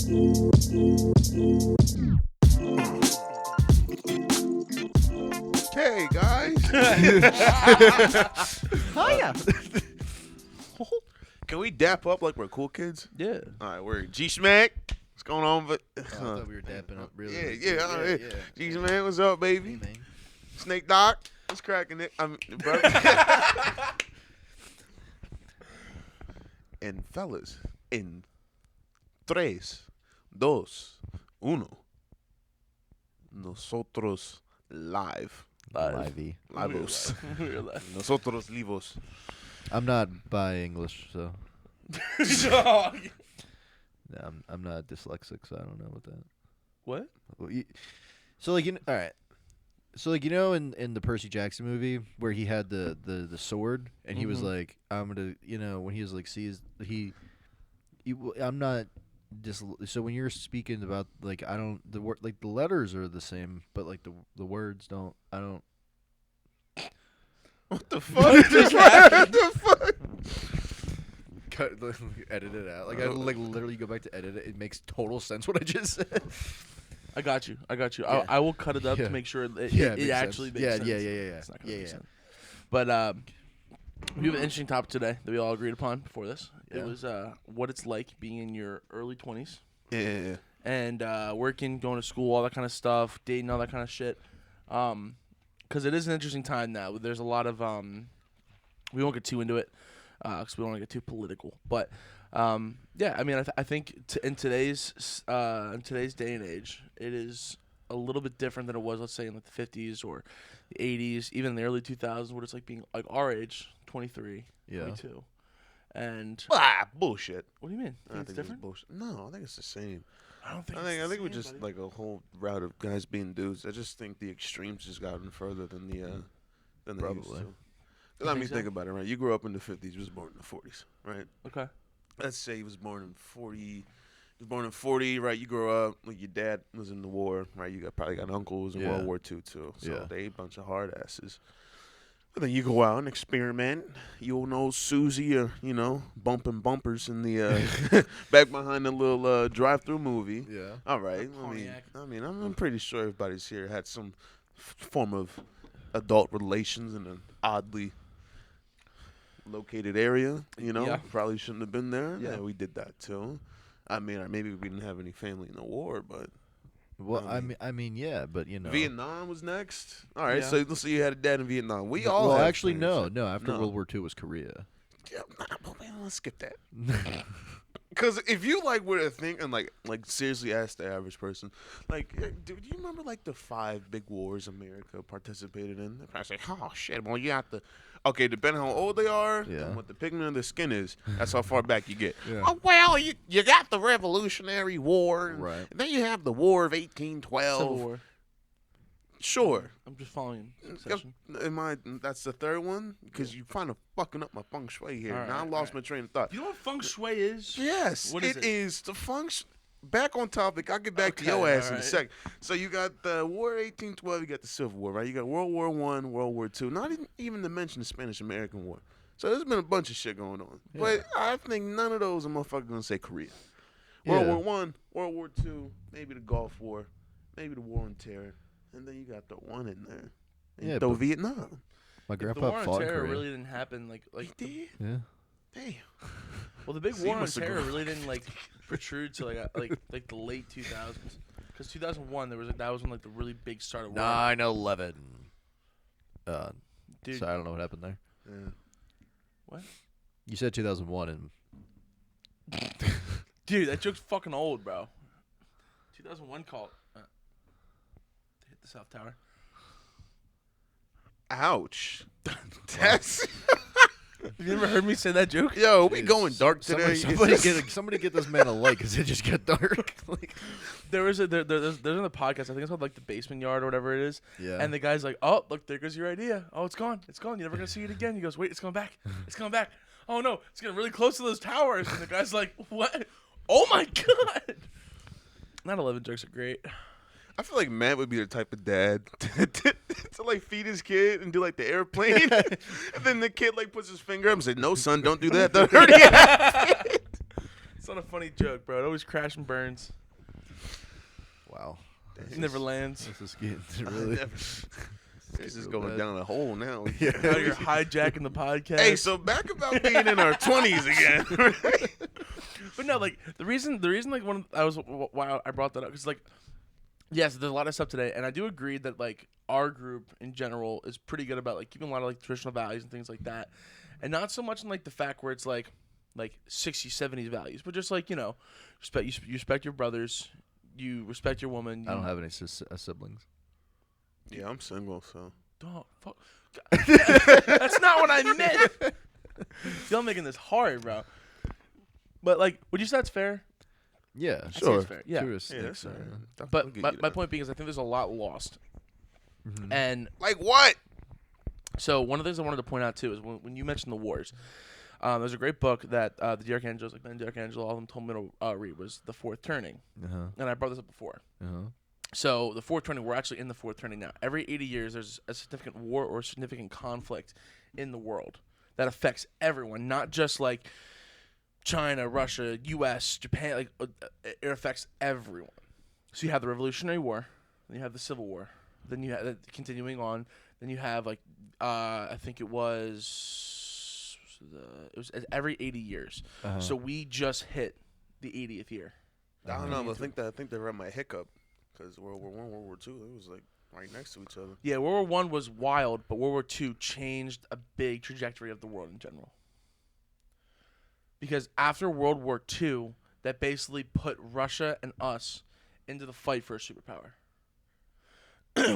Hey guys. Hiya. Can we dap up like we're cool kids? Yeah. All right, we're G-Schmack. What's going on? But I thought we were dapping up really. Yeah. G-Schmack, what's up, baby? Hey, man. Snake Doc, what's cracking it? Bro. And fellas, in 3, 2, 1, nosotros live. Livey. Livos. We're live. Nosotros vivos. I'm not bi English, so No. no, I'm not dyslexic, so I don't know about that. What? Well, so like all right. So like in the Percy Jackson movie where he had the sword and he was like I'm gonna when he was like I'm not so when you're speaking about like I don't the word like the letters are the same but like the words don't I don't. What the fuck? What the fuck? Cut, edit it out. Like I literally go back to edit it. It makes total sense what I just said. I got you. Yeah. I will cut it up Yeah. to make sure it makes actually sense. makes sense. Yeah. It's not gonna Yeah, make yeah. sense. But we have an interesting topic today that we all agreed upon before this. Yeah. It was what it's like being in your early 20s Yeah. and working, going to school, all that kind of stuff, dating, all that kind of shit. Because it is an interesting time now. There's a lot of we won't get too into it because we don't want to get too political. But yeah, I mean, I think in today's day and age, it is a little bit different than it was, let's say, in like the 50s or the 80s, even in the early 2000s, what it's like being like our age, 23, 22. And Bullshit. what do you mean? I Think it's different? bullshit. No, I think it's the same. I don't think. I think we're just like a whole route of guys being dudes. I just think the extremes just gotten further than the than they used Probably. to. Let me think so? think about it. Right, you grew up in the 50s. You was born in the 40s, right? Okay. Let's say he was born in 40. He was born in 40, right? You grew up like your dad was in the war, right? You probably got uncles in Yeah. World War II too. So Yeah. they a bunch of hard asses. But then you go out and experiment. You'll know Susie, bumping bumpers in the back behind the little drive-through movie. Yeah. All right. Pontiac. I'm pretty sure everybody's here had some form of adult relations in an oddly located area. Yeah. Probably shouldn't have been there. Yeah. Yeah, we did that too. I mean, or maybe we didn't have any family in the war, but Well, I mean, yeah, but Vietnam was next. All right, Yeah. so let's say you had a dad in Vietnam. We all Well, have actually, friends. no. After No. World War II was Korea. Yeah, let's skip that. Because if you were to think and like seriously ask the average person, like, do you remember like the 5 big wars America participated in? They probably say, oh shit, well you have to. Okay, depending on how old they are Yeah. and what the pigment of their skin is, that's how far back you get. Yeah. Oh well, you got the Revolutionary War, and Right. then you have the War of 1812. Civil War. Sure. I'm just following succession. That's the third one? Because you kind of fucking up my feng shui here. All right, now I all lost right. my train of thought. You know what feng shui is? Yes, What is it it? is the function. Back on topic. I'll get back to Okay, your ass in a alright. second. So you got the War 1812. You got the Civil War, right? You got World War I, World War II. Not even to mention the Spanish-American War. So there's been a bunch of shit going on. Yeah. But I think none of those are motherfuckers gonna say Korea. Yeah. World War I, World War II, maybe the Gulf War, maybe the War on Terror, and then you got the one in there. And Yeah, throw but- Vietnam. My The grandpa war on fought in terror Korea. really didn't happen like He did? Yeah. Damn. well the big See, war on must have terror grown- really didn't protrude to like the late 2000s because 2001 there was that was when like the really big start of war. 9/11. Dude, So I don't know what happened there. Yeah. what? You said 2001 and Dude, that joke's fucking old, bro. 2001 call. They hit the South Tower. Ouch. That's Have you ever heard me say that joke? yo. We going dark today. somebody get this man a light because it just got dark. Like, There's in the podcast. I think it's called like the basement yard or whatever it is. yeah. And the guy's like, "Oh, look, there goes your idea. Oh, it's gone. It's gone. You're never gonna see it again." He goes, "Wait, it's coming back. It's coming back. Oh no, it's getting really close to those towers." And the guy's like, "What? Oh my god!" 9/11 jokes are great. I feel like Matt would be the type of dad to like feed his kid and do like the airplane, and then the kid like puts his finger up and says, "No, son, don't do that. That already happened." It's not a funny joke, bro. It always crashes and burns. Wow. It never lands. This is getting really. This is going down a hole now. Now you're hijacking the podcast. Hey, so back about being in our 20s again. But no, like the reason, like why I brought that up, because like, yes, there's a lot of stuff today, and I do agree that like our group in general is pretty good about like keeping a lot of like traditional values and things like that, and not so much in like the fact where it's like 60s, 70s values, but just like, you know, you respect your brothers, you respect your woman. I don't have any siblings. Yeah, I'm single, so. Dog, fuck. That's not what I meant. Y'all making this hard, bro. But like, would you say that's fair? Yeah, I think sure. it's fair. Yeah. To a extent, that's so, fair. But my point being is I think there's a lot lost. Mhm. And Like what? so one of the things I wanted to point out too is when you mentioned the wars, there's a great book that the D'Archangelos, like Ben D'Arcangelo, all of them told me to read, was The Fourth Turning. And I brought this up before. So the Fourth Turning, we're actually in the Fourth Turning now. Every 80 years, there's a significant war or significant conflict in the world that affects everyone, not just like China, Russia, U.S., Japan. Like it affects everyone. So you have the Revolutionary War, then you have the Civil War, then you have continuing on. Then you have like I think it was every 80 years. So we just hit the 80th year. I don't know, but I think they read my hiccup. Because World War I, World War II, it was like right next to each other. Yeah, World War I was wild, but World War II changed a big trajectory of the world in general. Because after World War II, that basically put Russia and us into the fight for a superpower,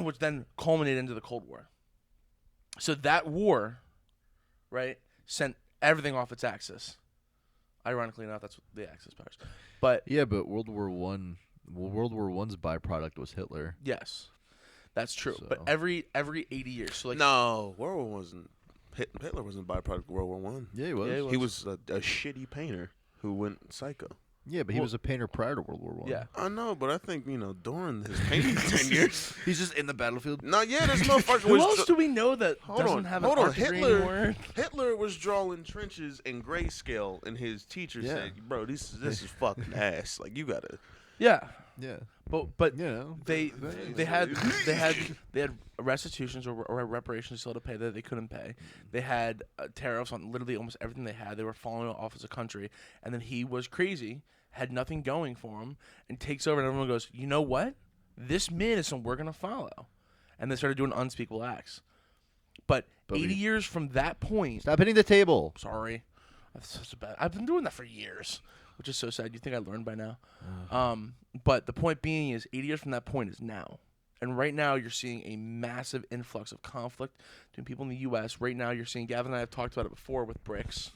which then culminated into the Cold War. So that war, right, sent everything off its axis. Ironically enough, that's what the Axis powers. But yeah, but World War I's byproduct was Hitler. yes, that's true. So. But every 80 years, so like No, World War wasn't. Hitler wasn't a byproduct of World War One. Yeah, he was. Yeah, He was a shitty painter who went psycho. Yeah, but he was a painter prior to World War One. yeah. I know, but I think during his painting tenure. He's just in the battlefield. No, yeah, this motherfucker Who was. else do we know that doesn't Hold have on. an art degree anymore? Hitler was drawing trenches in grayscale, and his teacher said, "Bro, this is fucking ass. Like you gotta." Yeah, Yeah, but you know they had restitutions or reparations still to pay that they couldn't pay. They had tariffs on literally almost everything they had. They were falling off as a country, and then he was crazy, had nothing going for him, and takes over, and everyone goes, "You know what? This man is someone we're gonna follow," and they started doing unspeakable acts. But 80 years from that point, Stop hitting the table. sorry, that's such a bad. I've been doing that for years, which is so sad. You think I learned by now? But the point being is, 80 years from that point is now. And right now, you're seeing a massive influx of conflict between people in the U.S. Right now, you're seeing, Gavin and I have talked about it before with BRICS.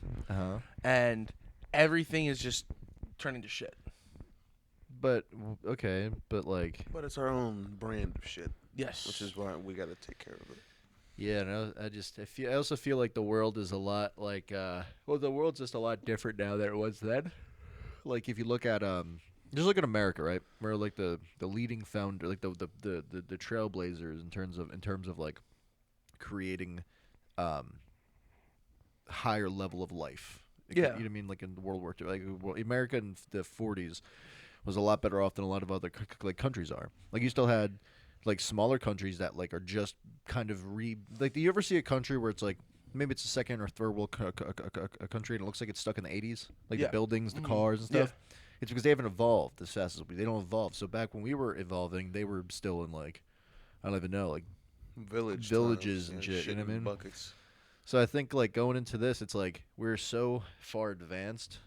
And everything is just turning to shit. But okay, but like, But it's our own brand of shit, Yes. which is why we gotta take care of it. yeah, no, I also feel like the world is a lot like the world's just a lot different now than it was then. Like if you look at just look at America, right? We're like the leading founder, like the trailblazers in terms of like creating higher level of life. Yeah. You know what I mean? Like in World War II, like America in the 40s was a lot better off than a lot of other countries are. Like you still had like smaller countries that like are just kind of like. Do you ever see a country where it's like maybe it's a second or third world country and it looks like it's stuck in the 80s, like the buildings, the cars and stuff? It's because they haven't evolved as fast as we. They don't evolve. So back when we were evolving, they were still in like, I don't even know, like villages and shit. You know what I mean? Buckets. So I think like going into this, it's like we're so far advanced,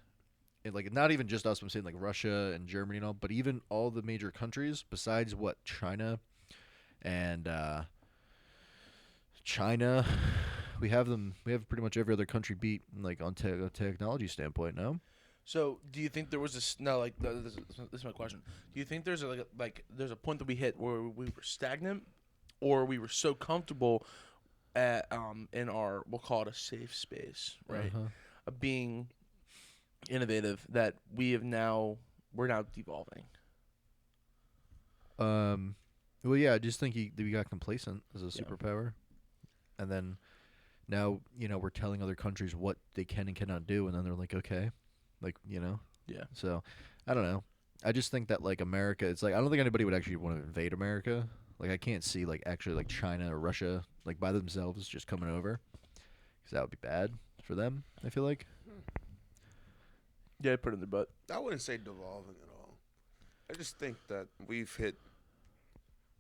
and like not even just us. I'm saying like Russia and Germany and all, but even all the major countries besides what China, and we have them. We have pretty much every other country beat like on a technology standpoint. No. So, do you think there was this? No, like this is my question. Do you think there's there's a point that we hit where we were stagnant, or we were so comfortable at in our, we'll call it a safe space, right, of being innovative, that we're now devolving? Well, yeah, I just think we got complacent as a superpower, and then now we're telling other countries what they can and cannot do, and then they're like, okay. Like, Yeah. So, I don't know. I just think that like America, it's like I don't think anybody would actually want to invade America. Like I can't see like actually like China or Russia like by themselves just coming over, because that would be bad for them. I feel like. Yeah, put it in the butt. I wouldn't say devolving at all. I just think that we've hit,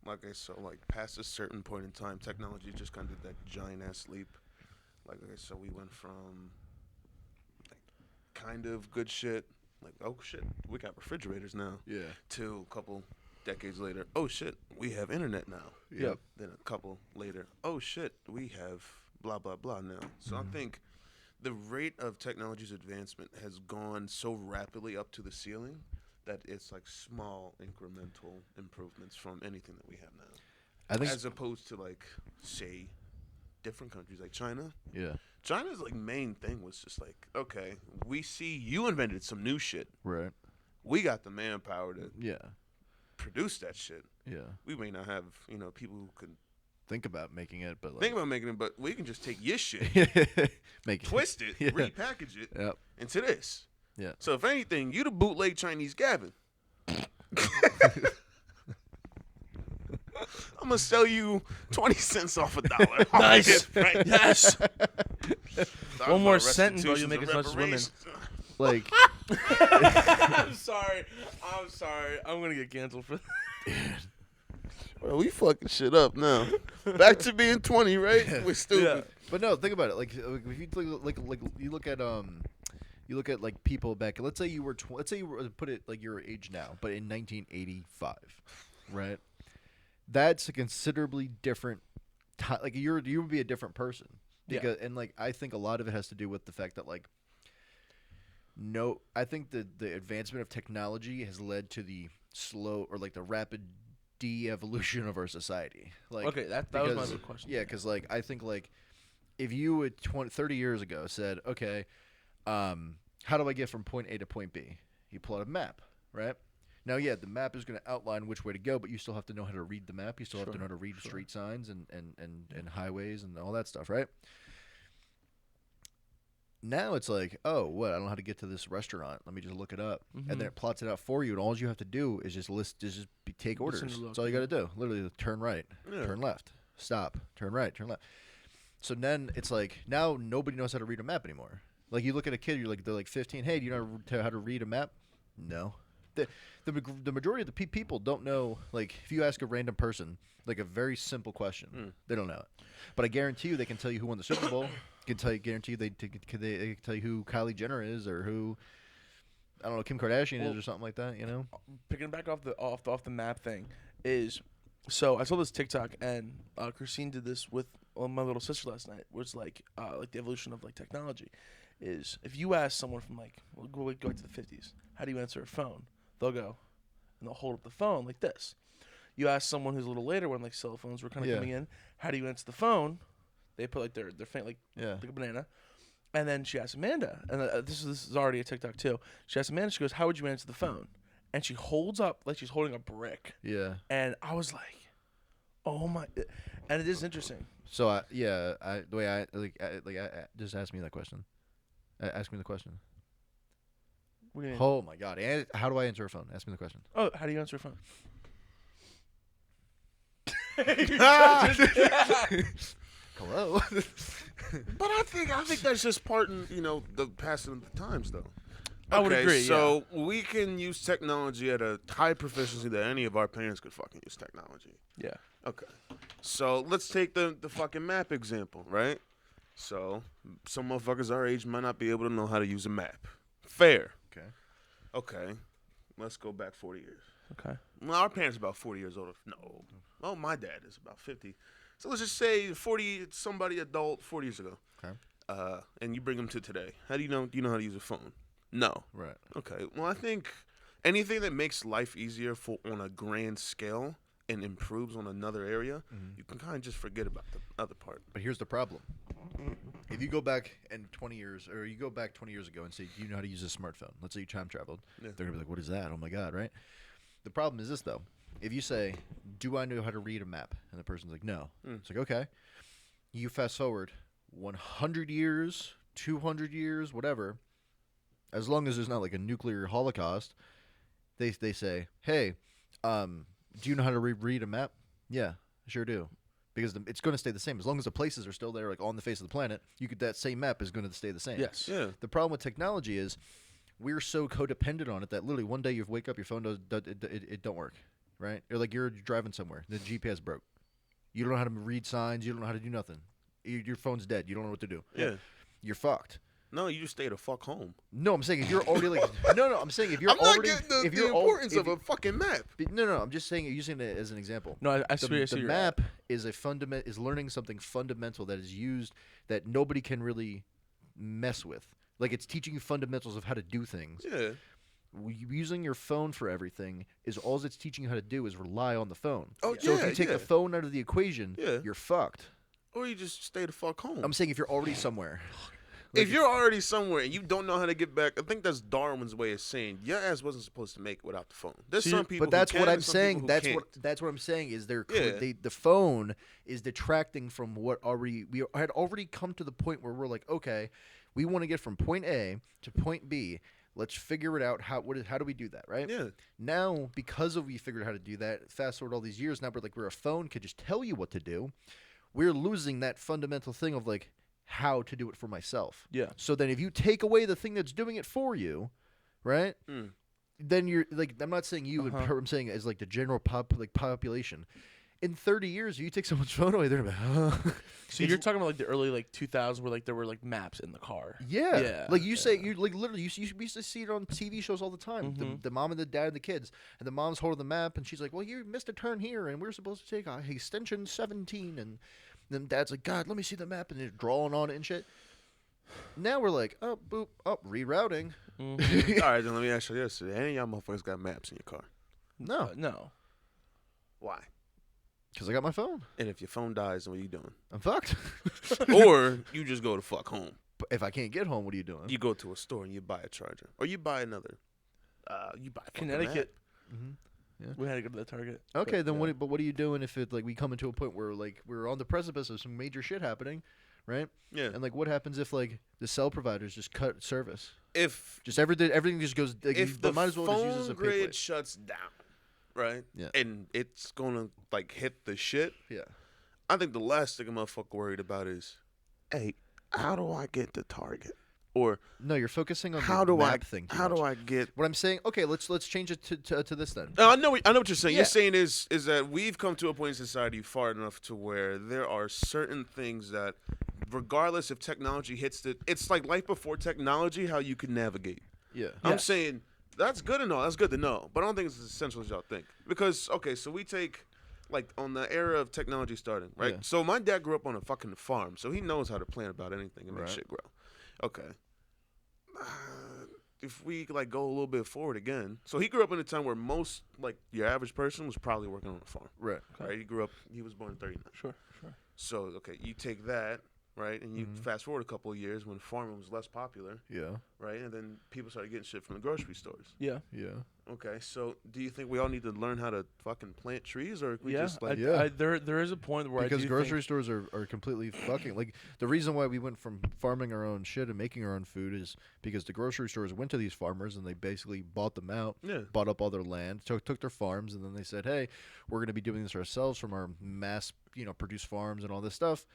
like I said, like past a certain point in time, technology just kind of did that giant ass leap. Like I said, we went from like kind of good shit, like oh shit, we got refrigerators now, Yeah. to a couple decades later, oh shit, we have internet now. Yep. Then a couple later, oh shit, we have blah blah blah now. So I think the rate of technology's advancement has gone so rapidly up to the ceiling that it's like small incremental improvements from anything that we have now. I think. As opposed to like, say, different countries like China. Yeah. China's like main thing was just like, okay, we see you invented some new shit. Right. We got the manpower to Yeah. produce that shit. Yeah. We may not have, people who can Think about making it, but like. think about making it, but we can just take your shit, Make it. twist it, Yeah. repackage it Yep. into this. Yeah. So if anything, you the bootleg Chinese Gavin. I'm gonna sell you 20 cents off a dollar. Nice. Right? Yes. Talk One more about sentence while you restitutions make and as much as women. reparations. Like. I'm sorry. I'm gonna get canceled for that. Well, we fucking shit up now. Back to being 20, right? We're stupid. But no, think about it. Like if you look at like people back. Let's say you were let's say you were put it like your age now, but in 1985, right? That's a considerably different time. Like you would be a different person. Because, and like I think a lot of it has to do with the fact that like I think the advancement of technology has led to the slow or like the rapid de-evolution of our society. Like Okay, that was my big question. Yeah, because like I think like if you had 30 years ago said, okay, how do I get from point A to point B? You pull out a map, right? Now, yeah, the map is going to outline which way to go, but you still have to know how to read the map. You still have to know how to read street signs and highways and all that stuff, right? Now it's like, oh, what? I don't know how to get to this restaurant. Let me just look it up, and then it plots it out for you. And all you have to do is just take orders. That's all you got to do. Literally, turn right, turn left, stop, turn right, turn left. So then it's like now nobody knows how to read a map anymore. Like you look at a kid, they're like 15. Hey, do you know how to read a map? No. The majority of the people don't know. Like if you ask a random person like a very simple question, they don't know it. But I guarantee you they can tell you who won the Super Bowl. Guarantee you they can tell you who Kylie Jenner is or who I don't know Kim Kardashian is or something like that. You know. Picking back off the map thing is, so I saw this TikTok and Christine did this with my little sister last night. Where it's like the evolution of like technology is if you ask someone from like we'll go back to the 50s, how do you answer a phone? They'll go and they'll hold up the phone like this. You ask someone who's a little later when like cell phones were kind of coming in, how do you answer the phone? They put like their fan like a banana, and then she asked Amanda, and this is already a TikTok too. She asked Amanda, she goes, "How would you answer the phone?" And she holds up like she's holding a brick. Yeah. And I was like, "Oh my!" And it is interesting. So just ask me that question. Ask me the question. What do you mean? Oh my God! How do I answer a phone? Ask me the question. Oh, how do you answer a phone? Hello. But I think that's just part in the passing of the times though. I would agree. So we can use technology at a high proficiency that any of our parents could fucking use technology. Yeah. Okay. So let's take the fucking map example, right? So some motherfuckers our age might not be able to know how to use a map. Fair. Okay. Let's go back 40 years. Okay. Well, our parents are about 40 years older. No. Well, my dad is about 50. So let's just say 40, somebody adult 40 years ago. Okay. And you bring them to today. How do you know how to use a phone? No. Right. Okay. Well, I think anything that makes life easier on a grand scale and improves on another area, you can kind of just forget about the other part. But here's the problem. If you go back 20 years ago and say, do you know how to use a smartphone? Let's say you time traveled. Yeah. They're going to be like, what is that? Oh, my God, right? The problem is this, though. If you say, do I know how to read a map? And the person's like, no. It's like, okay. You fast forward 100 years, 200 years, whatever. as long as there's not like a nuclear holocaust, they say, hey, do you know how to read a map? Yeah, I sure do. Because it's going to stay the same as long as the places are still there, like on the face of the planet. That same map is going to stay the same. Yes. Yeah. The problem with technology is we're so codependent on it that literally one day you wake up, your phone it don't work, right? Or like you're driving somewhere, the GPS broke. You don't know how to read signs. You don't know how to do nothing. Your phone's dead. You don't know what to do. Yeah. You're fucked. No, you just stay the fuck home. No, I'm saying if you're already like no, I'm saying if you're I'm not already getting the if you're importance if of a fucking map. no, I'm just saying using it as an example. No, I see The you're map is is learning something fundamental that is used that nobody can really mess with. Like it's teaching you fundamentals of how to do things. Yeah. Using your phone for everything is all it's teaching you how to do is rely on the phone. Oh, So if yeah, you take yeah. the phone out of the equation, Yeah. you're fucked. Or you just stay the fuck home. I'm saying if you're already somewhere. If you're already somewhere and you don't know how to get back, I think that's Darwin's way of saying your ass wasn't supposed to make it without the phone. There's some people, But that's who what can, I'm and some saying. people who That's can't. what I'm saying is Yeah. the phone is detracting from what we had already come to the point where we're like, okay, we want to get from point A to point B. Let's figure it out. How do we do that, right? Yeah. Now, because we figured out how to do that, fast forward all these years, now we're like where a phone could just tell you what to do. We're losing that fundamental thing of like how to do it for myself. Yeah. So then if you take away the thing that's doing it for you, right? Mm. Then you're like, I'm not saying you, I'm saying as like the general population. In 30 years, if you take someone's phone away, they're gonna be, So you're talking about like the early like 2000s where like there were like maps in the car. yeah. Yeah, Like you say, you like literally, you used to see it on TV shows all the time. Mhm. The mom and the dad and the kids, and the mom's holding the map, and she's like, "Well, you missed a turn here, and we're supposed to take extension 17." And then dad's like, "God, let me see the map," and they're drawing on it and shit. Now we're like, "Oh, boop, oh, rerouting." Mhm. All right, then let me ask you this: any of y'all motherfuckers got maps in your car? No, No. Why? because I got my phone. And if your phone dies, then what are you doing? I'm fucked. Or you just go to fuck home. But if I can't get home, what are you doing? You go to a store and you buy a charger, or you buy another. You buy a fucking Connecticut. Mhm. We had to go to the Target. Okay, But, then yeah. what are you doing if it like we come into a point where like we're on the precipice of some major shit happening, right? map. Yeah. And like what happens if like the cell providers just cut service? If Just everything just goes. Like, if the might as well just use it as phone a pay grid plate. shuts down, right? Yeah. And it's gonna like hit the shit. Yeah. I think the last thing a motherfucker worried about is, hey, how do I get to Target? Or No, you're focusing on how the do I map thing. Too how much. do I get? What I'm saying. Okay, let's change it to this then. I know what you're saying. Yeah. You're saying is that we've come to a point in society far enough to where there are certain things that, regardless if technology hits it's like life before technology, how you can navigate. Yeah. I'm Yes. saying that's good and all. That's good to know, but I don't think it's as essential as y'all think. Because okay, so we take like on the era of technology starting, right? Yeah. So my dad grew up on a fucking farm, so he knows how to plan about anything and make Right. shit grow. Okay. If we like go a little bit forward again, so he grew up in a time where most like your average person was probably working on a farm, Right. right? He was born in '39. Sure. So okay, you take that, right, and you Mhm. fast forward a couple of years when farming was less popular, Yeah. right, and then people started getting shit from the grocery stores. Yeah. Yeah. Okay, so do you think we all need to learn how to fucking plant trees, or we Yeah. just like Yeah. There is a point where Because I do grocery think, stores are completely fucking like the reason why we went from farming our own shit and making our own food is because the grocery stores went to these farmers and they basically bought them out, yeah, bought up all their land, took their farms, and then they said, hey, we're going to be doing this ourselves from our mass produced farms and all this stuff.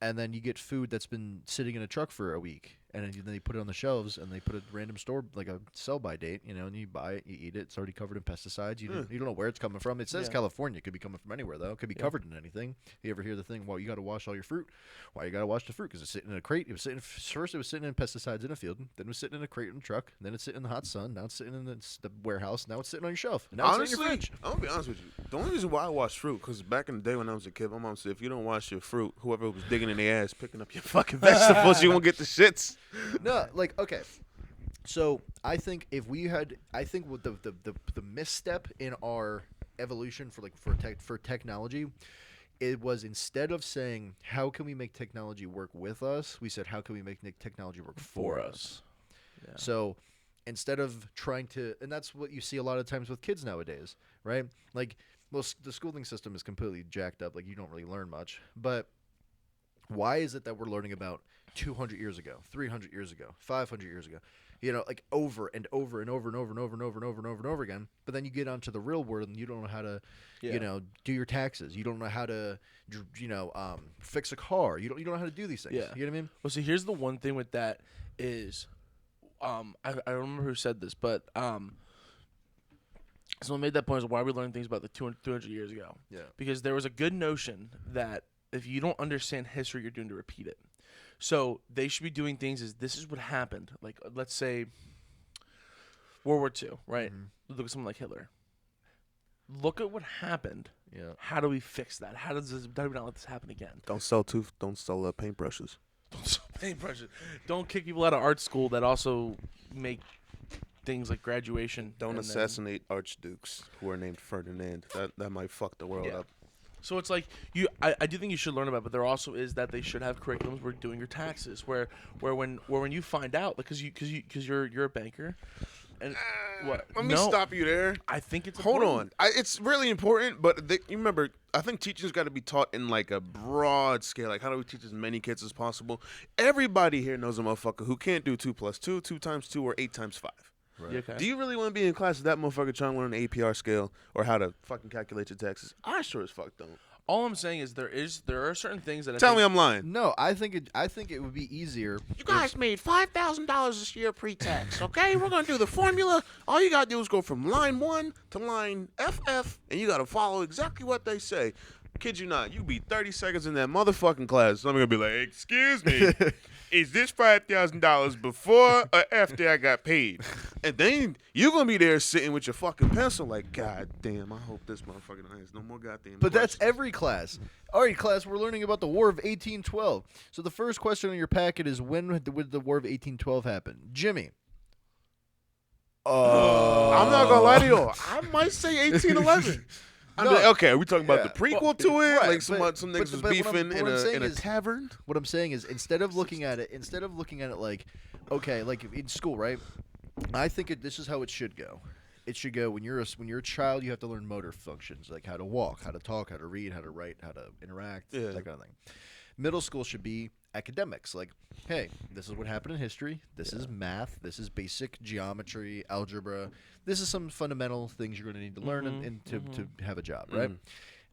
And then you get food that's been sitting in a truck for a week, and then they put it on the shelves, and they put a random store like a sell-by date, and you buy it, you eat it. It's already covered in pesticides. You don't know where it's coming from. It says Yeah. California. It could be coming from anywhere though. It could be Yeah. covered in anything. You ever hear the thing? Well, you got to wash all your fruit. Why you got to wash the fruit? Because it's sitting in a crate. It was sitting first. It was sitting in pesticides in a field. Then it was sitting in a crate in a truck. Then it's sitting in the hot sun. Now it's sitting in the warehouse. Now it's sitting on your shelf. And now it's honestly, in your fridge. I'm gonna be honest with you. The only reason why I wash fruit, because back in the day when I was a kid, my mom said if you don't wash your fruit, whoever was digging in their ass picking up your fucking vegetables, you won't get the shits. No, like okay. So I think if we had, I think with the misstep in our evolution for technology, it was instead of saying how can we make technology work with us, we said how can we make technology work for us. Yeah. So instead of trying to, and that's what you see a lot of times with kids nowadays, right? Like, well, the schooling system is completely jacked up. Like you don't really learn much, but why is it that we're learning about 200 years ago, 300 years ago, 500 years ago? like over and over and over and over and over and over and over and over and over again. But then you get onto the real world and you don't know how to, do your taxes. You don't know how to, fix a car. You don't know how to do these things. Yeah. You know what I mean? Well, see, here's the one thing with that is, I don't remember who said this, but someone made that point is why are we learning things about the 200 years ago? Yeah. Because there was a good notion that if you don't understand history, you're doomed to repeat it. So they should be doing things as this is what happened. Like, let's say World War II, right? Mm-hmm. Look at someone like Hitler. Look at what happened. Yeah. How do we fix that? How do we not let this happen again? Don't sell paintbrushes. Don't sell paintbrushes. Don't kick people out of art school that also make things like graduation. Don't assassinate archdukes who are named Ferdinand. That might fuck the world up. So it's like I do think you should learn about it, but there also is that they should have curriculums where doing your taxes, where when you find out, because you're a banker, and what? Let me stop you there. I think it's Hold important. on. It's really important, but you remember, I think teaching's got to be taught in like a broad scale. Like, how do we teach as many kids as possible? Everybody here knows a motherfucker who can't do 2 + 2, 2 × 2, or 8 × 5. Right. Okay. Do you really want to be in class with that motherfucker trying to learn an APR scale or how to fucking calculate your taxes? I sure as fuck don't. All I'm saying is there are certain things that Tell me I'm lying. No, I think it would be easier. You guys made $5,000 this year pre-tax, okay? We're going to do the formula. All you got to do is go from line 1 to line FF, and you got to follow exactly what they say. Kid you not, you be 30 seconds in that motherfucking class. I'm going to be like, excuse me, is this $5,000 before or after I got paid? And then you're going to be there sitting with your fucking pencil like, God damn, I hope this motherfucker don't has no more goddamn But that's questions." every class. All right, class, we're learning about the War of 1812. So the first question on your packet is, when did the War of 1812 happen? Jimmy. I'm not going to lie to you. I might say 1811. I'm like, okay, are we talking about the prequel to it? right, Like some but niggas was what beefing I'm saying in a is- tavern? What I'm saying is, instead of looking at it like, okay, like in school, right? I think this is how it should go. It should go when you're a child, you have to learn motor functions, like how to walk, how to talk, how to read, how to write, how to interact, that kind of thing. Middle school should be academics, like, hey, this is what happened in history. This is math. This is basic geometry, algebra. This is some fundamental things you're going to need to learn and to have a job, right?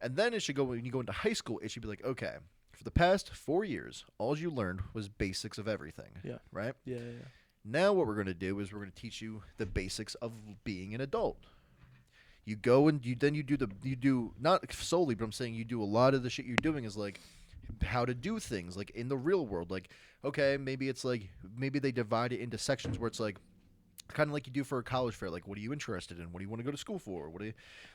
And then it should go, when you go into high school, it should be like, okay, for the past 4 years, all you learned was basics of everything, right? Yeah. Now what we're going to do is we're going to teach you the basics of being an adult. You go and you do not solely, but I'm saying you do a lot of the shit you're doing is like how to do things like in the real world. Like, okay, maybe they divide it into sections where it's like kind of like you do for a college fair. Like, what are you interested in? What do you want to go to school for?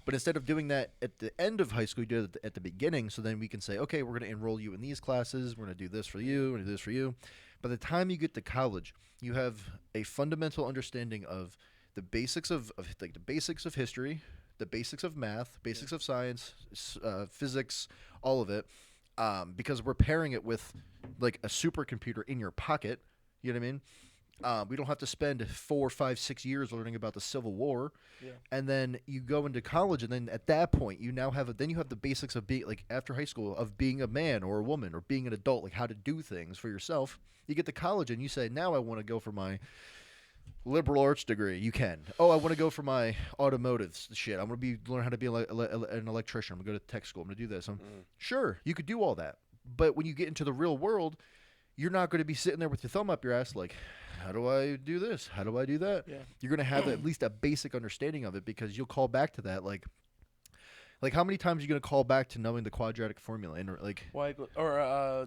But instead of doing that at the end of high school, you do it at the beginning. So then we can say, okay, we're going to enroll you in these classes. We're going to do this for you. We're going to do this for you. By the time you get to college, you have a fundamental understanding of the basics of like the basics of history, the basics of math, basics of science, physics, all of it. Because we're pairing it with like a supercomputer in your pocket. You know what I mean? We don't have to spend 4, 5, 6 years learning about the Civil War. Yeah. And then you go into college, and then at that point, you now have you have the basics of being, like, after high school, of being a man or a woman or being an adult, like how to do things for yourself. You get to college, and you say, now I want to go for my liberal arts degree. You can. Oh, I want to go for my automotive shit. I'm going to learn how to be an electrician. I'm going to go to tech school. I'm going to do this. Sure, you could do all that. But when you get into the real world, you're not going to be sitting there with your thumb up your ass like, how do I do this? How do I do that? Yeah. You're going to have at least a basic understanding of it because you'll call back to that. Like how many times are you going to call back to knowing the quadratic formula? And like y or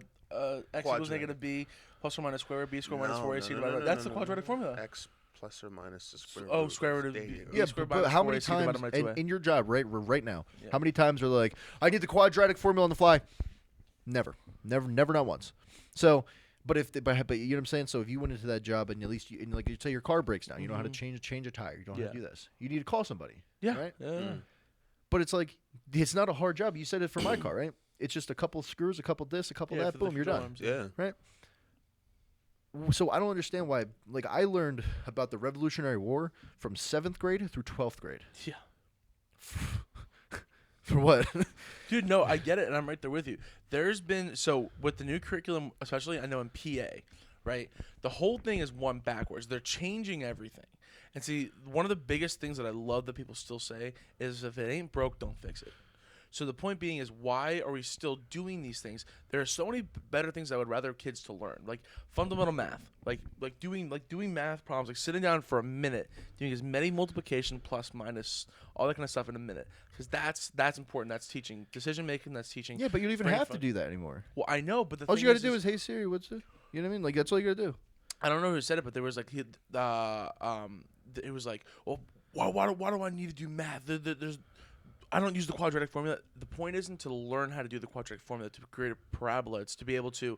x equals negative b plus or minus square root b square minus 4ac. That's the quadratic formula. X plus or minus the square root. Oh, square root of b. Yeah, but how many times in your job right now? Yeah. How many times are like, I need the quadratic formula on the fly? Never, not once. So. But you know what I'm saying? So if you went into that job and at least like you say your car breaks down, you know how to change a tire, you don't know how to do this. You need to call somebody. Yeah. Right? Yeah. But it's like it's not a hard job. You said it for my car, right? It's just a couple screws, a couple this, a couple that, boom, you're done. Yeah. Right? So I don't understand why. Like, I learned about the Revolutionary War from 7th grade through 12th grade. Yeah. For what? Dude, no, I get it, and I'm right there with you. There's been, so with the new curriculum, especially, I know in PA, right? The whole thing is one backwards. They're changing everything. And see, one of the biggest things that I love that people still say is if it ain't broke, don't fix it. So the point being is, why are we still doing these things? There are so many better things I would rather kids to learn, like fundamental math, like doing math problems, like sitting down for a minute, doing as many multiplication, plus, minus, all that kind of stuff in a minute, because that's important. That's teaching decision making. That's teaching. Yeah, but you don't even brain have to fun- do that anymore. Well, I know, but the All thing you got to do is, hey Siri, what's it? You know what I mean? Like that's all you got to do. I don't know who said it, but there was like it was like, well, why do I need to do math? I don't use the quadratic formula. The point isn't to learn how to do the quadratic formula to create a parabola. It's to be able to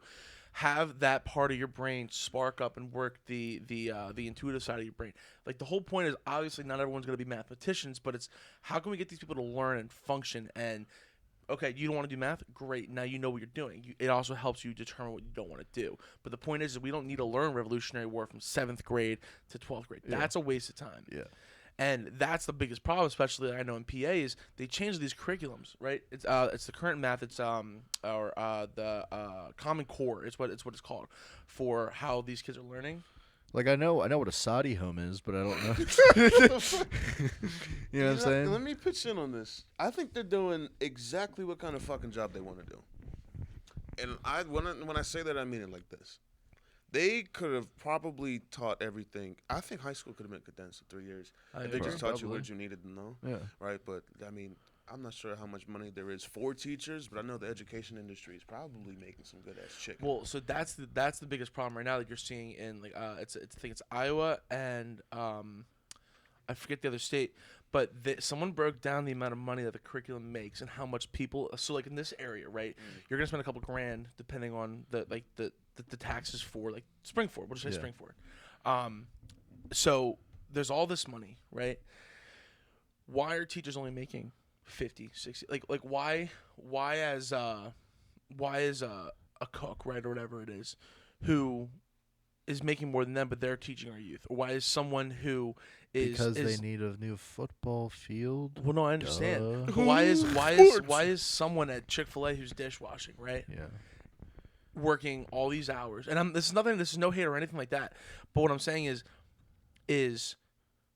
have that part of your brain spark up and work the intuitive side of your brain. Like the whole point is, obviously not everyone's going to be mathematicians, but it's how can we get these people to learn and function. And okay, you don't want to do math? Great. Now you know what you're doing. It also helps you determine what you don't want to do. But the point is we don't need to learn Revolutionary War from 7th grade to 12th grade. Yeah. That's a waste of time. Yeah. And that's the biggest problem, especially I know in PA, is they change these curriculums, right? It's the current math. It's the Common Core. It's what it's called for how these kids are learning. Like I know what a Saudi home is, but I don't know. You know what I'm saying? Let me pitch in on this. I think they're doing exactly what kind of fucking job they want to do. And when I say that, I mean it like this. They could have probably taught everything. I think high school could have been condensed to 3 years. If they just taught you what you needed to know. Yeah. Right? But, I mean, I'm not sure how much money there is for teachers, but I know the education industry is probably making some good-ass chicken. Well, so that's the biggest problem right now that you're seeing in, like, I think it's Iowa and I forget the other state. But someone broke down the amount of money that the curriculum makes and how much people. So like in this area, right, you're gonna spend a couple grand depending on the taxes for like Springford. We'll just say Springford. So there's all this money, right? Why are teachers only making 50, 60? Like why is a cook, right, or whatever it is, who is making more than them, but they're teaching our youth? Or why is someone who because they need a new football field. Well, no, I understand. Duh. But why is someone at Chick-fil-A who's dishwashing, right? Yeah. Working all these hours, and this is no hate or anything like that. But what I'm saying is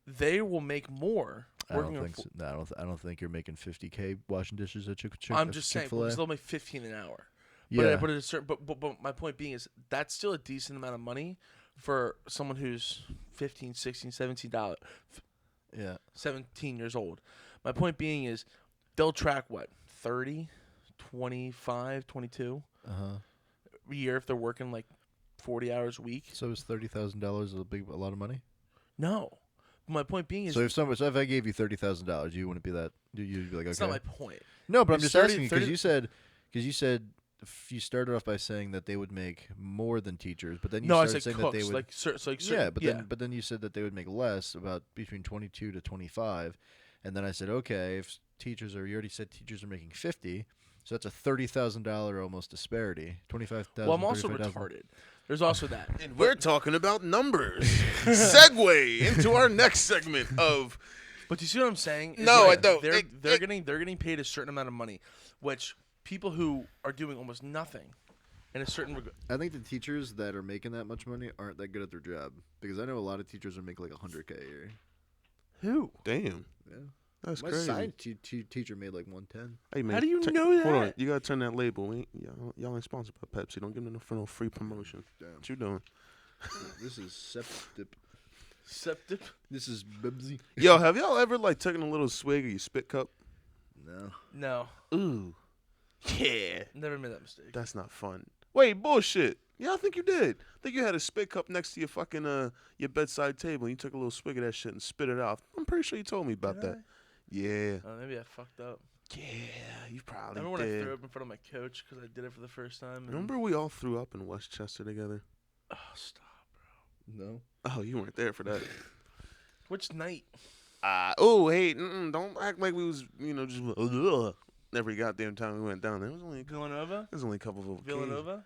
they will make more. I don't think so. No, I don't think you're making $50K washing dishes at Chick-fil-A. I'm just saying, because they'll make $15 an hour. Yeah. But it's certain. But my point being is that's still a decent amount of money for someone who's 15, 16, 17 17 years old. My point being is they'll track what 30, 25, 22 a year if they're working like 40 hours a week. So is $30,000 a lot of money? No. My point being is so if I gave you $30,000, you wouldn't be that. You'd be like, okay. That's not my point. No, but I'm It's just asking because you said if you started off by saying that they would make more than teachers, but then you started saying cooks, that they would but then you said that they would make less, about between 22 to 25, and then I said, okay, if teachers are, you already said teachers are making 50, so that's a $30,000 almost disparity. 25,000. Well, I'm also retarded. There's also that, and we're talking about numbers. Segue into our next segment of. But you see what I'm saying? No, I don't. They're getting paid a certain amount of money, which people who are doing almost nothing in a certain I think the teachers that are making that much money aren't that good at their job, because I know a lot of teachers are making like $100K a year. Who? Damn. Yeah. That's My crazy. science teacher made like 110. Hey man, how do you know that? Hold on, you gotta turn that label. Y'all ain't sponsored by Pepsi. Don't give them no free promotion. Damn. What you doing? This is septip. Septic? This is Bibsy. Yo, have y'all ever like taken a little swig of your spit cup? No. No. Ooh. Yeah. Never made that mistake. That's not fun. Wait, bullshit. Yeah, I think you did. I think you had a spit cup next to your fucking your bedside table, and you took a little swig of that shit and spit it out. I'm pretty sure you told me about that. Yeah. Oh, maybe I fucked up. Yeah, you probably Remember when did. I threw up in front of my coach because I did it for the first time? And Remember we all threw up in Westchester together? Oh, stop, bro. No. Oh, you weren't there for that. Which night? Oh, hey, don't act like we was, just every goddamn time we went down there. It was only Villanova? There's only a couple of occasions. Villanova?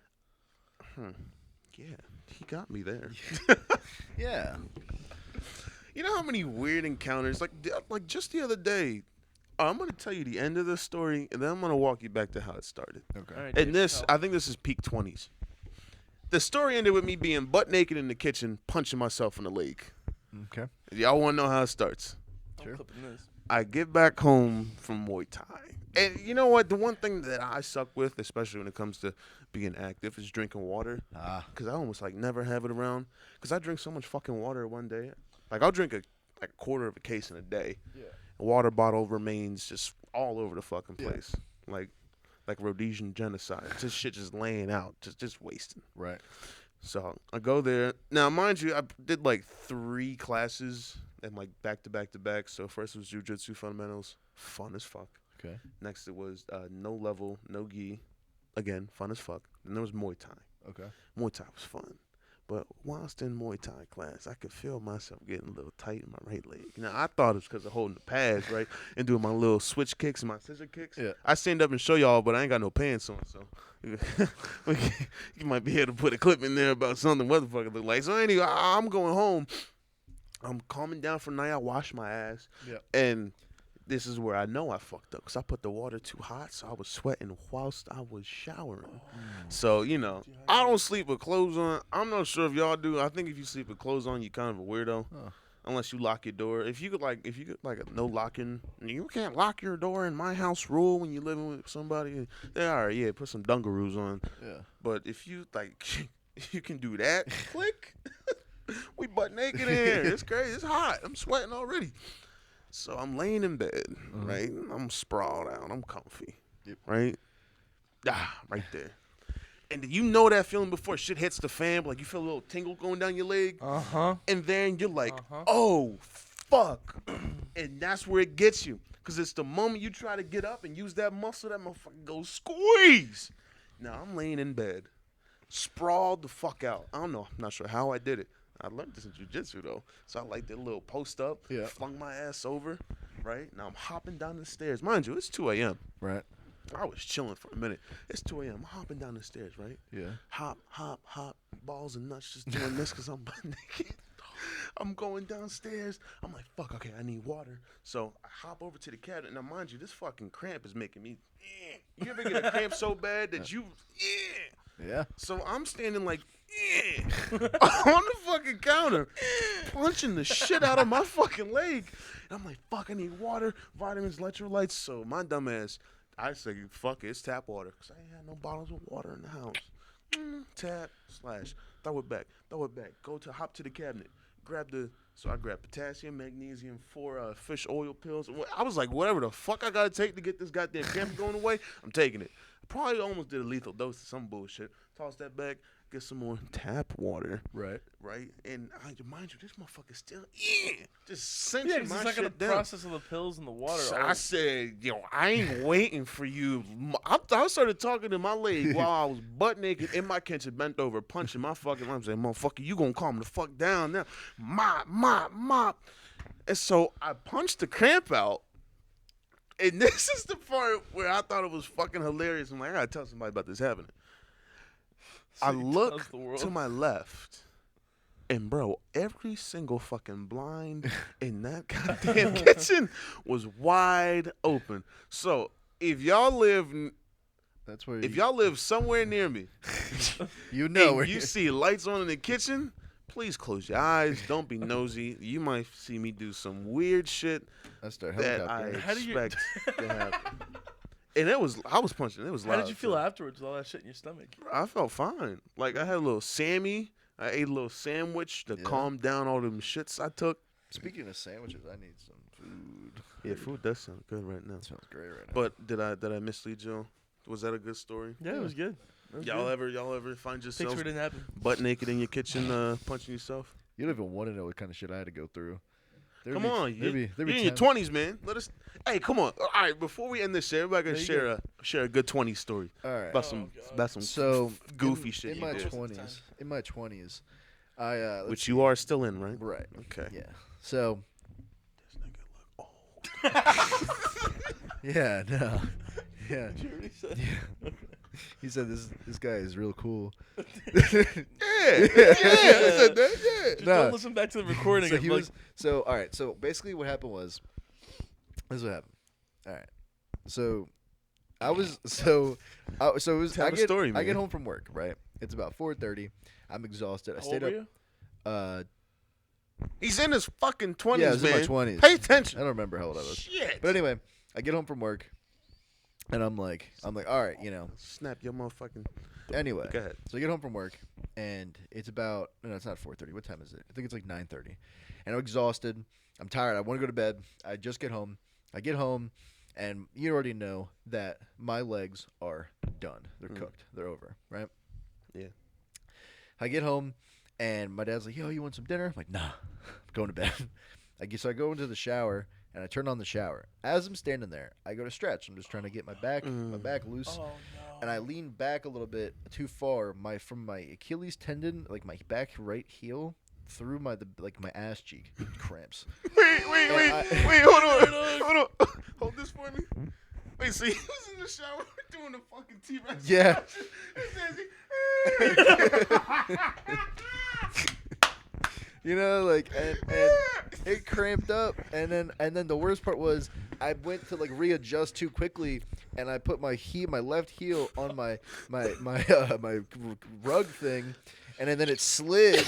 Yeah, he got me there. Yeah. You know how many weird encounters, like just the other day, I'm going to tell you the end of the story, and then I'm going to walk you back to how it started. Okay. All right, And Dave, tell. I think this is peak 20's. The story ended with me being butt naked in the kitchen, punching myself in the leg. Okay. Y'all want to know how it starts? Sure. I'm clipping this. I get back home from Muay Thai. And you know what? The one thing that I suck with, especially when it comes to being active, is drinking water. Because I almost like never have it around. Because I drink so much fucking water one day. Like I'll drink a quarter of a case in a day. Yeah. A water bottle remains just all over the fucking place. Like Rhodesian genocide. This shit just laying out. Just wasting. Right. So I go there. Now, mind you, I did like 3 classes and like back to back to back. So first was jiu-jitsu fundamentals, fun as fuck. Okay. Next it was no level, no gi, again fun as fuck. Then there was Muay Thai. Okay. Muay Thai was fun, but whilst in Muay Thai class, I could feel myself getting a little tight in my right leg. Now I thought it was because of holding the pads, right, and doing my little switch kicks and my scissor kicks. Yeah. I stand up and show y'all, but I ain't got no pants on, so you might be able to put a clip in there about something what the fuck it look like. So anyway, I'm going home. I'm calming down for the night. I wash my ass. Yeah. And this is where I know I fucked up because I put the water too hot, so I was sweating whilst I was showering. So, you know, I don't sleep with clothes on. I'm not sure if y'all do. I think if you sleep with clothes on, you're kind of a weirdo. Unless you lock your door. If you could like a no locking, you can't lock your door in my house rule when you're living with somebody. Yeah, all right, yeah, put some dungaroos on. Yeah. But if you like, you can do that. Click. We butt naked in here. It's crazy. It's hot. I'm sweating already. So I'm laying in bed, right? I'm sprawled out. I'm comfy, right? Right there. And you know that feeling before shit hits the fan, like you feel a little tingle going down your leg. And then you're like, oh, fuck. And that's where it gets you. Because it's the moment you try to get up and use that muscle, that motherfucker goes squeeze. Now I'm laying in bed, sprawled the fuck out. I don't know. I'm not sure how I did it. I learned this in jiu-jitsu, though. So I like did a little post up, flung my ass over, right? Now I'm hopping down the stairs. Mind you, it's 2 a.m. Right. I was chilling for a minute. It's 2 a.m. I'm hopping down the stairs, right? Yeah. Hop, hop, hop, balls and nuts just doing this because I'm butt naked. I'm going downstairs. I'm like, fuck, okay, I need water. So I hop over to the cabinet. Now, mind you, this fucking cramp is making me, You ever get a cramp so bad that you, Yeah. So I'm standing like, on the fucking counter, punching the shit out of my fucking leg. And I'm like, fuck, I need water, vitamins, electrolytes. So my dumb ass, I say, fuck it, it's tap water. Because I ain't had no bottles of water in the house. Tap, slash, throw it back, hop to the cabinet, so I grabbed potassium, magnesium, 4 fish oil pills. I was like, whatever the fuck I gotta take to get this goddamn cramp going away, I'm taking it. I probably almost did a lethal dose of some bullshit. Toss that back, get some more tap water. Right. And mind you, this motherfucker still, just cinching Yeah, my because it's not shit gonna down. process of the pills and the water. So I said, yo, I ain't waiting for you. I started talking to my leg while I was butt naked in my kitchen, bent over, punching my fucking arm, saying, motherfucker, you gonna calm the fuck down now. Mop. And so I punched the cramp out. And this is the part where I thought it was fucking hilarious. I'm like, I gotta tell somebody about this happening. So I you look tells the world. to my left. And bro, every single fucking blind in that goddamn kitchen was wide open. So if y'all live, That's where. if y'all live somewhere near me, you know where and you see lights on in the kitchen, please close your eyes. Don't be nosy. You might see me do some weird shit That's their that I helicopter. How do you- expect to happen. And I was punching. It was loud. How did you feel too. afterwards with all that shit in your stomach? I felt fine. Like I had a little Sammy. I ate a little sandwich to calm down all them shits I took. Speaking of sandwiches, I need some food. Yeah, food does sound good right now. That smells great right now. But did I mislead you? Was that a good story? Yeah, it was good. It was Y'all good. ever find Thanks yourself for it didn't happen. butt naked in your kitchen punching yourself? You don't even want to know what kind of shit I had to go through. Come on, you're in your times- 20s, man. Hey, come on. All right, before we end this shit, everybody can There you share a good 20s story All right. about some So goofy in, shit in you my did. 20s. In my 20s, I let's Which see. you are still in, right? Right. Okay. Yeah. So This nigga look old. yeah, no, yeah. You already said. He said this guy is real cool. Yeah, I said that. Yeah. Just No. don't listen back to the recording. So and he like, was so all right. So basically, what happened was, this is what happened. All right. So I was so it was. Tell I the get story, I get man. home from work, right? It's about 4:30. I'm exhausted. I How stayed old up. were you? He's in his fucking 20s, Yeah, I was man. in my 20s. Pay I attention. don't remember how old I was. Shit. But anyway, I get home from work, and I'm like, all right, Snap your motherfucking. Anyway, Go ahead. so I get home from work, and it's about no, it's not 4:30. What time is it? I think it's like 9:30, and I'm exhausted. I'm tired. I want to go to bed. I just get home. I get home, and you already know that my legs are done. They're cooked. They're over. Right? Yeah. I get home, and my dad's like, "Yo, you want some dinner?" I'm like, "Nah, I'm going to bed." So I go into the shower, and I turn on the shower. As I'm standing there, I go to stretch. I'm just trying to get my back loose. Oh no. And I lean back a little bit too far. From my Achilles tendon, like my back right heel, through my ass cheek, cramps. Wait, hold on. Hold this for me. Wait, so he was in the shower doing the fucking T-Rex. Yeah. You know, and it cramped up, and then the worst part was I went to readjust too quickly, and I put my left heel on my rug thing, and then it slid,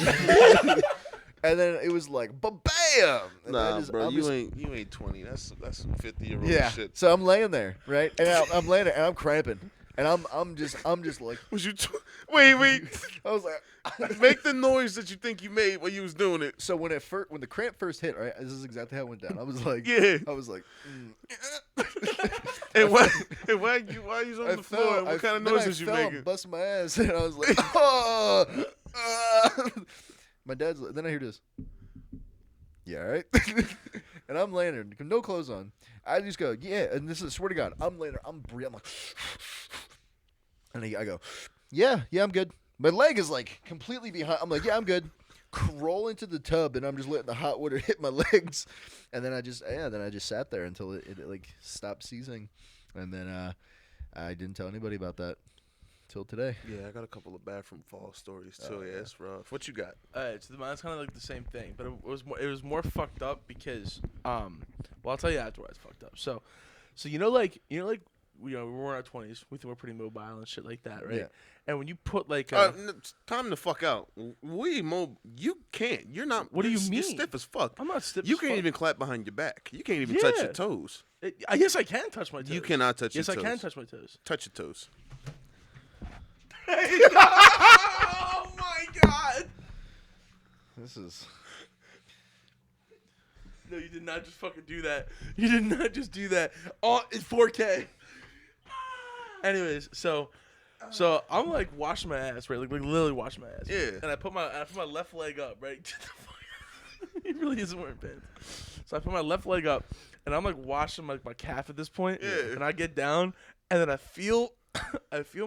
and then it was like bam. Nah, bro, you ain't 20. That's some 50-year-old shit. So I'm laying there, right, and I'm laying there, and I'm cramping. And I'm just like. Was you? Wait. I was like, make the noise that you think you made when you was doing it. So when the cramp first hit, right, this is exactly how it went down. I was like, yeah. I was like, and why you on the floor? And what kind of noise was you making? I busted my ass, and I was like, oh. My dad's. Then I hear this. Yeah, all right. And I'm laying there, no clothes on. I just go, yeah, and this is, swear to God, I'm laying there, I'm like, and I go, yeah, I'm good. My leg is completely behind. I'm like, yeah, I'm good. Crawl into the tub, and I'm just letting the hot water hit my legs, and then I just sat there until it stopped seizing, and then I didn't tell anybody about that till today. Yeah, I got a couple of bathroom fall stories too. Yeah, it's rough. What you got? So mine's kind of like the same thing, but it was more fucked up because well, I'll tell you afterwards. Fucked up. So we were in our 20s. We think we're pretty mobile and shit like that, right? Yeah. And when you put time to fuck out. You can't. You're not. What do you mean? You're stiff as fuck. I'm not stiff. You as can't fuck. even clap behind your back. You can't even touch Yeah. your toes. Yes, I can touch my toes. You cannot touch your Yes, toes. I can touch my toes. Touch your toes. Oh my god! This is. No, you did not just fucking do that. You did not just do that. Oh, it's 4K. Anyways, so I'm washing my ass, right? Like literally washing my ass. Yeah. And I put my left leg up, right? He really isn't wearing pants. So I put my left leg up, and I'm washing my calf at this point. Yeah. And I get down, and then I feel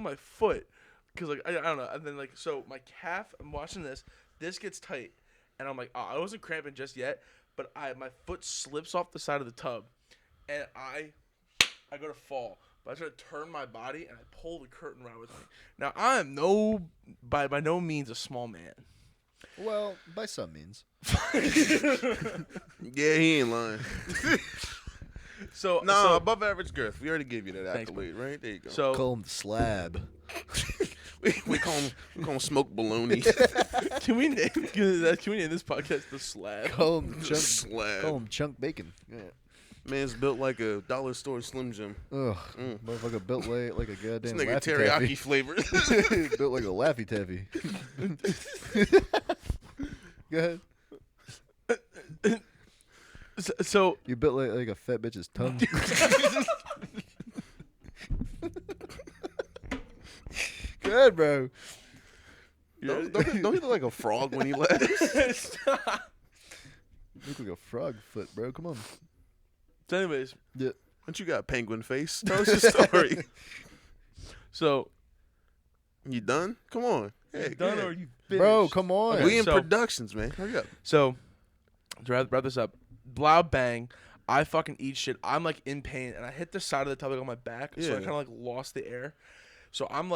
my foot, because I don't know, and then so my calf, I'm washing this gets tight, and I'm I wasn't cramping just yet, but my foot slips off the side of the tub, and I go to fall. But I try to turn my body, and I pull the curtain rod with me. Now, I am by no means a small man. Well, by some means. Yeah, he ain't lying. So above average girth. We already gave you that Thanks, accolade, right? There you go. So Call him the slab. we call him smoke baloney. can we name this podcast the Slab? Call him chunk. Slab. Call him chunk bacon. Yeah. Man's built like a dollar store Slim Jim. Ugh, motherfucker built like a This goddamn nigga Laffy teriyaki Taffy. flavor. Built like a Laffy Taffy. Go ahead. So You built like a fat bitch's tongue. Go ahead, bro. Don't he look like a frog when he laughs? Look like a frog foot, bro. Come on. So anyways, Yeah. Don't you got penguin face? Tell us your story. so You done? Come on. Hey, you done go or ahead. you finished? Bro, come on. Okay. We in so- productions, man. Hurry up. So to wrap this up, blow bang. I fucking eat shit. I'm in pain, and I hit the side of the tub on my back, so I Yeah. kind of lost the air. So I'm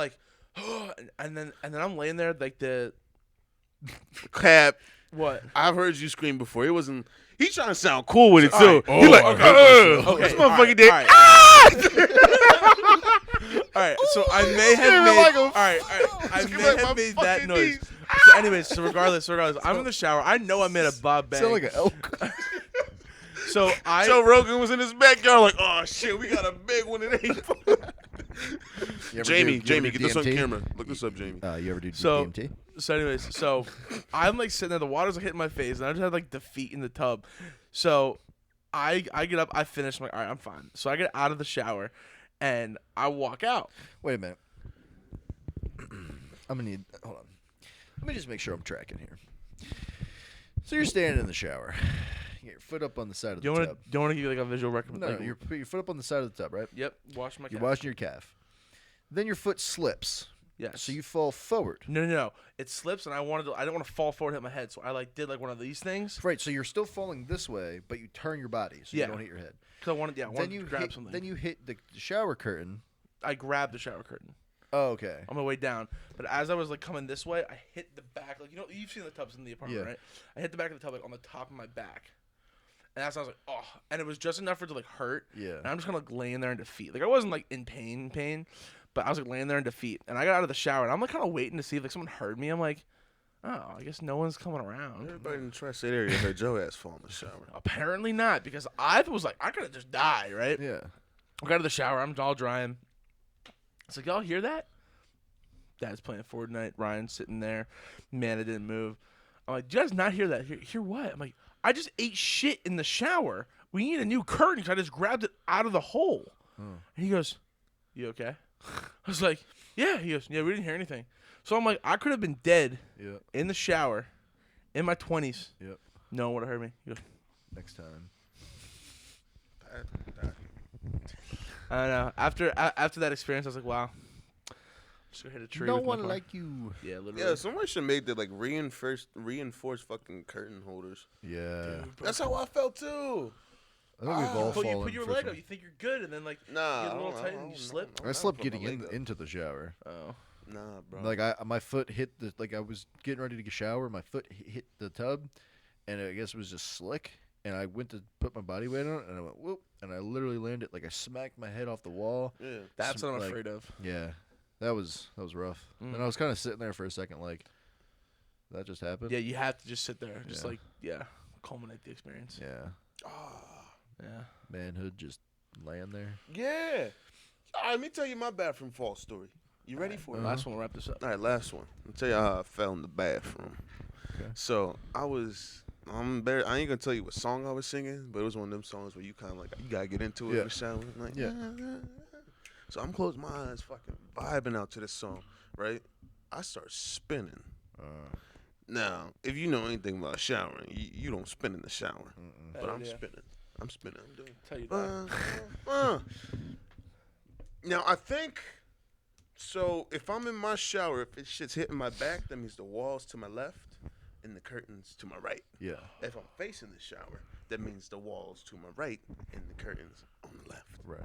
and then I'm laying there the Cap. what? I've heard you scream before. It wasn't. He's trying to sound cool with it too. All right. He's like, Okay, this motherfucker did. all right. right, so I may have Screaming made. like a All right, I Screaming may like my have made that fucking noise. niece. So, anyways, so regardless, I'm in the shower. I know I made a Bob Bang. Sound like an elk. So Joe Rogan was in his backyard like, oh shit, we got a big one in April. Jamie, get this on camera. Look this up, Jamie. You ever do So- DMT? So anyways, so I'm like sitting there, the water's like hitting my face, and I just had like the feet in the tub. So I get up, I finish, I'm like, all right, I'm fine. So I get out of the shower, and I walk out. Wait a minute. I'm gonna need. Hold on. Let me just make sure I'm tracking here. So you're standing in the shower. You get your foot up on the side of Do the you tub. want to give you like a visual recommendation? No, you put your foot up on the side of the tub, right? Yep. Wash my. You're calf. washing your calf. Then your foot slips. Yes. So you fall forward. No. It slips, and I didn't want to fall forward, and hit my head, so I like did like one of these things. Right. So you're still falling this way, but you turn your body so Yeah. you don't hit your head. Cause I wanted to grab hit, something. Then you hit the shower curtain. I grabbed the shower curtain Oh, okay. on my way down, but as I was like coming this way, I hit the back. Like you've seen the tubs in the apartment, Yeah. right? I hit the back of the tub like on the top of my back, and that's when I was like, oh, and it was just enough for it to like hurt. Yeah. And I'm just kind of like laying there in defeat. Like I wasn't like in pain, but I was like laying there in defeat. And I got out of the shower, and I'm like kind of waiting to see if like someone heard me. I'm like, oh, I guess no one's coming around. Everybody in the tri-state area heard Joe ass fall in the shower. Apparently not, because I was like, I could have just died, right? Yeah. I got out of the shower. I'm all drying. It's like, y'all hear that? Dad's playing Fortnite. Ryan's sitting there. Man, it didn't move. I'm like, do you guys not hear that? Hear what? I'm like, I just ate shit in the shower. We need a new curtain because I just grabbed it out of the hole. And he goes, you okay? I was like, yeah. He goes, yeah, we didn't hear anything. So I'm like, I could have been dead Yep. in the shower in my 20s. Yep. No one would have heard me. He goes, Next time. I don't know. After that experience, I was like, wow. Just go hit a tree. No with my one car. like you. Yeah, literally. Yeah, somebody should make the like reinforced fucking curtain holders. Yeah. That's how I felt too. I think we've all Put fallen your for leg some- up. You think you're good, and then like Nah, get a little I tight don't- and you I slip. don't- I I slept put my getting leg up. into the shower. Oh, Nah, bro. Like my foot hit the I was getting ready to get shower. My foot hit the tub, and I guess it was just slick. And I went to put my body weight on it, and I went whoop, and I literally landed like I smacked my head off the wall. Yeah. that's what I'm like- afraid of. Yeah, that was rough. Mm. And I was kind of sitting there for a second, like that just happened. Yeah, you have to just sit there, just Yeah. culminate the experience. Yeah, Yeah. manhood just laying there. Yeah. All right, let me tell you my bathroom fall story. You ready for it? Last one, we'll wrap this up. All right, last one. I'll tell you how I fell in the bathroom. Okay. So I'm I ain't gonna tell you what song I was singing, but it was one of them songs where you kind of like you gotta get into it Yeah. for shower. Like, Yeah. So I'm closing my eyes, fucking vibing out to this song, right? I start spinning. Now, if you know anything about showering, you don't spin in the shower, but I'm idea. spinning. I'm spinning. I'm doing. Tell you that. Now I think so. If I'm in my shower, if it's shit's hitting my back, that means the walls to my left and the curtains to my right. Yeah, If I'm facing the shower, that means the walls to my right and the curtains on the left. right.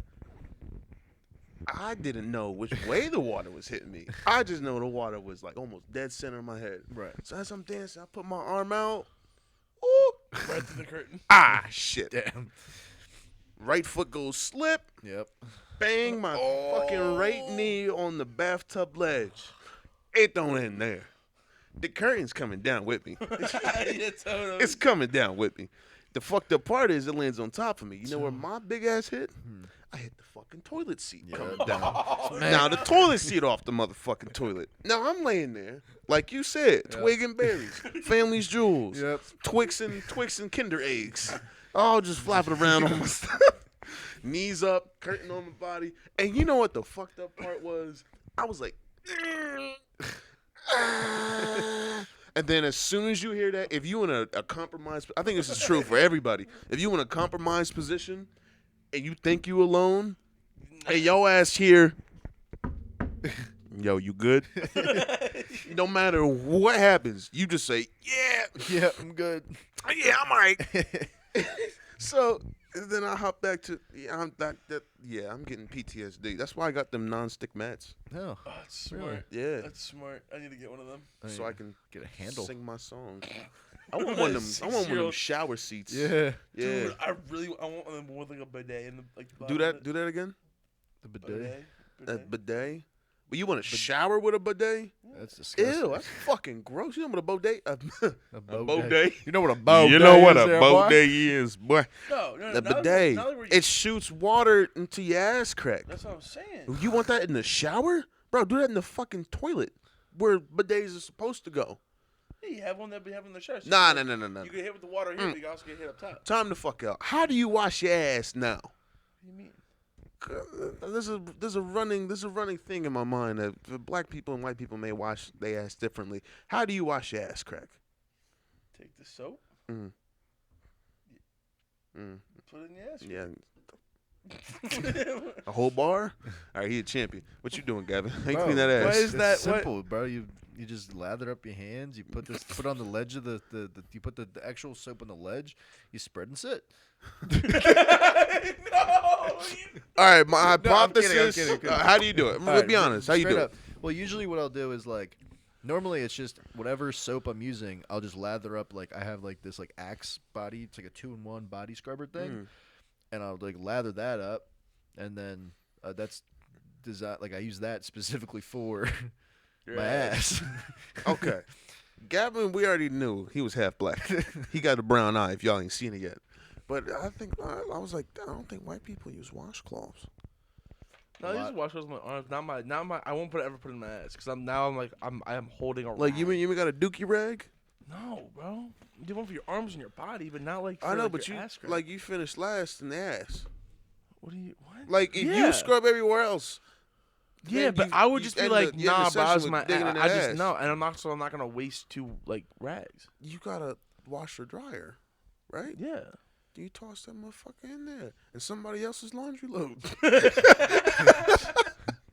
I didn't know which way the water was hitting me. I just know the water was like almost dead center of my head. Right. So as I'm dancing, I put my arm out. Ooh, Right through the curtain. ah, shit. Damn. Right foot goes slip. Yep. Bang my fucking right knee on the bathtub ledge. It don't end there. The curtain's coming down with me. Yeah, totally. It's coming down with me. The fucked up part is it lands on top of me. You know where my big ass hit? I hit the fucking toilet seat coming down. Now the toilet seat off the motherfucking toilet. Now I'm laying there, like you said, twig and berries, family's jewels, Yep. Twix and Kinder eggs, all just flapping around on my stuff. Knees up, curtain on my body, and you know what the fucked up part was? I was like, and then as soon as you hear that, if you in a compromised, I think this is true for everybody. If you in a compromised position and you think you alone, hey, yo ass here, yo, you good? No matter what happens, you just say, yeah, Yeah, I'm good. yeah, I'm all right. So then I hop back to, I'm getting PTSD. That's why I got them non-stick mats. No. Oh, that's smart. Really? Yeah. That's smart. I need to get one of them. So I can Get a handle. sing my song. I want one of them. I want one of them 6-year-old. shower seats. Yeah. Yeah. Dude, I want one with like a bidet in the like. the Do bottom of that. Do that again. The it. bidet. A bidet? But you want to shower with a bidet? That's disgusting. Ew, that's fucking gross. You know what a bidet? A A bidet. bidet? You know what a bidet You know what is a there, boy? bidet is, boy. No. The bidet. It shoots water into your ass crack. That's what I'm saying. You want that in the shower? Bro, do that in the fucking toilet where bidets are supposed to go. Yeah, you have one that be having the shower. So Nah. You get hit with the water here, but you also get hit up top. Time to fuck out. How do you wash your ass now? What do you mean? There's a running thing in my mind that black people and white people may wash their ass differently. How do you wash your ass crack? Take the soap, Mm. put it in your ass. Yeah. A whole bar? All right, he a champion. What you doing, Gavin? How you Bro, clean that ass? why is It's that simple, bro. You just lather up your hands. You put on the ledge of the you put the actual soap on the ledge. You spread and sit. All right, my I'm hypothesis. kidding. How do you do it? All right, Be honest. How you straight do up. Well, usually what I'll do is like, normally it's just whatever soap I'm using, I'll just lather up. Like I have like this like Axe body. It's like a 2-in-1 body scrubber thing, and I'll like lather that up, and then that's design. Like I use that specifically for my ass. it? Okay. Gavin, we already knew he was half black. He got a brown eye. If y'all ain't seen it yet, but I think I was like, I don't think white people use washcloths. No, I just wash those with my arms. Not my. I won't ever put it in my ass because I'm holding a. Like you mean got a dookie rag? No, bro. You do one for your arms and your body, but not like. For, I know, like, but your you ass crack. like you finished last in the ass. What? Like if Yeah. you scrub everywhere else. Yeah, then but you- I would you just be end like, the- you end the nah, bro. I session was with my. digging in I the just ass. no, and I'm not gonna waste 2 like rags. You gotta wash or dryer, right? Yeah. You toss that motherfucker in there, and somebody else's laundry load.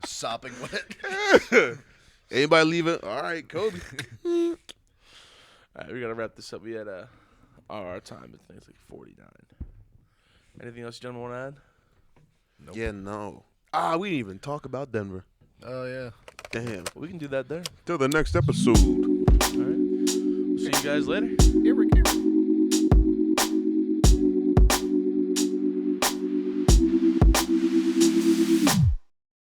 Sopping wet. Anybody leave it? All right, Kobe. All right, we gotta wrap this up. We had our time. I think it's like 49. Anything else, gentlemen, want to add? Nope. Yeah, no. We didn't even talk about Denver. Oh yeah. Damn. We can do that there. Till the next episode. All right. We'll see you guys later. Here we go.